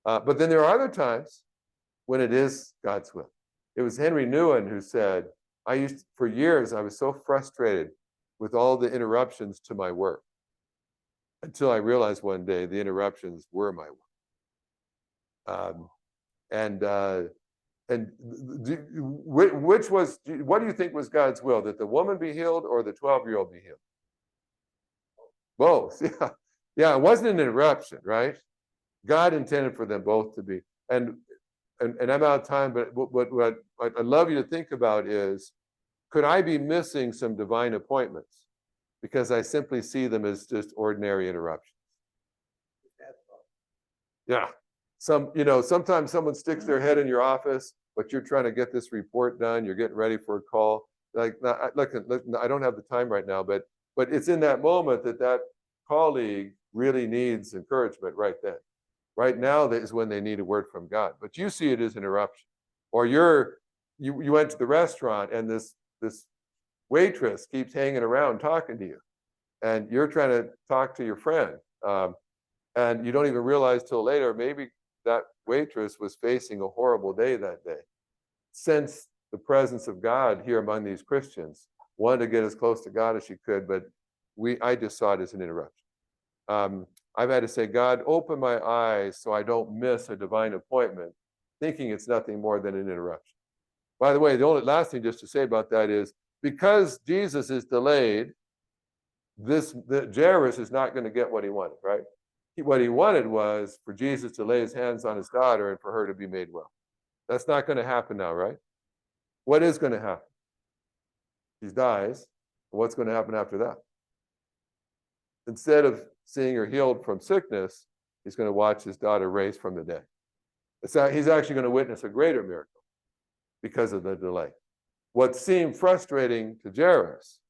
But then there are other times when it is God's will. It was Henry Nouwen who said, for years, I was so frustrated with all the interruptions to my work until I realized one day the interruptions were my work. What do you think was God's will? That the woman be healed or the 12-year-old be healed? Both. Yeah. Yeah, it wasn't an interruption, right? God intended for them both to be. And I'm out of time, but what I'd love you to think about is, could I be missing some divine appointments because I simply see them as just ordinary interruptions? Yeah. Sometimes someone sticks their head in your office, but you're trying to get this report done. You're getting ready for a call. Like, look, I don't have the time right now, but it's in that moment that colleague really needs encouragement right then. Right now is when they need a word from God. But you see it as an interruption. Or you went to the restaurant and this waitress keeps hanging around talking to you. And you're trying to talk to your friend. And you don't even realize till later, maybe that waitress was facing a horrible day that day. Sense the presence of God here among these Christians. Wanted to get as close to God as she could, but I just saw it as an interruption. I've had to say, God, open my eyes so I don't miss a divine appointment, thinking it's nothing more than an interruption. By the way, the only last thing just to say about that is, because Jesus is delayed, Jairus is not going to get what he wanted, right? What he wanted was for Jesus to lay his hands on his daughter and for her to be made well. That's not going to happen now, right? What is going to happen? She dies. What's going to happen after that? Instead of seeing her healed from sickness, he's going to watch his daughter raised from the dead. He's actually going to witness a greater miracle because of the delay. What seemed frustrating to Jairus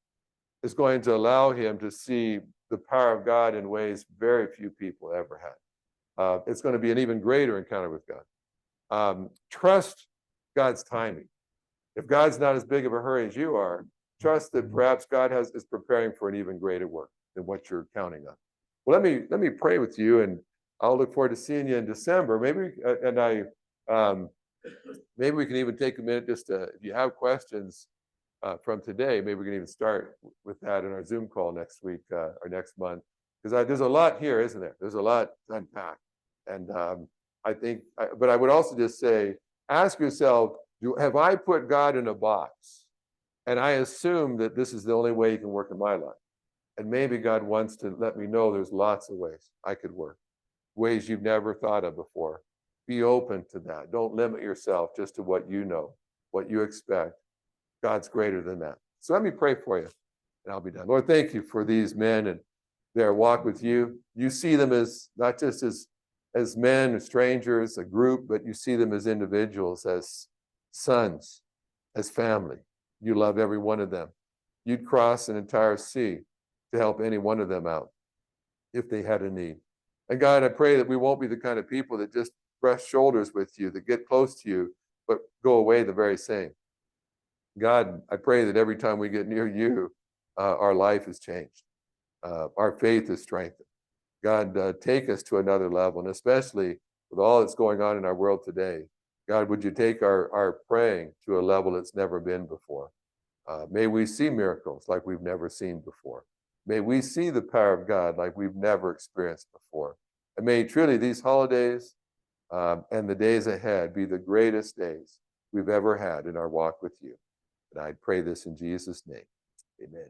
is going to allow him to see the power of God in ways very few people ever had. It's going to be an even greater encounter with God. Trust God's timing. If God's not as big of a hurry as you are, trust that perhaps God is preparing for an even greater work than what you're counting on. Well, let me pray with you, and I'll look forward to seeing you in December. Maybe we can even take a minute just to, if you have questions, from today. Maybe we can even start with that in our Zoom call next week or next month. Because there's a lot here, isn't there? There's a lot to unpack. And I think, but I would also just say, ask yourself, have I put God in a box? And I assume that this is the only way he can work in my life. And maybe God wants to let me know there's lots of ways I could work, ways you've never thought of before. Be open to that. Don't limit yourself just to what you know, what you expect. God's greater than that. So let me pray for you, and I'll be done. Lord, thank you for these men and their walk with you. You see them as not just as men or strangers, a group, but you see them as individuals, as sons, as family. You love every one of them. You'd cross an entire sea to help any one of them out if they had a need. And God, I pray that we won't be the kind of people that just brush shoulders with you, that get close to you, but go away the very same. God, I pray that every time we get near you, our life is changed. Our faith is strengthened. God, take us to another level, and especially with all that's going on in our world today, God, would you take our praying to a level that's never been before? May we see miracles like we've never seen before. May we see the power of God like we've never experienced before. And may truly these holidays and the days ahead be the greatest days we've ever had in our walk with you. And I pray this in Jesus' name. Amen.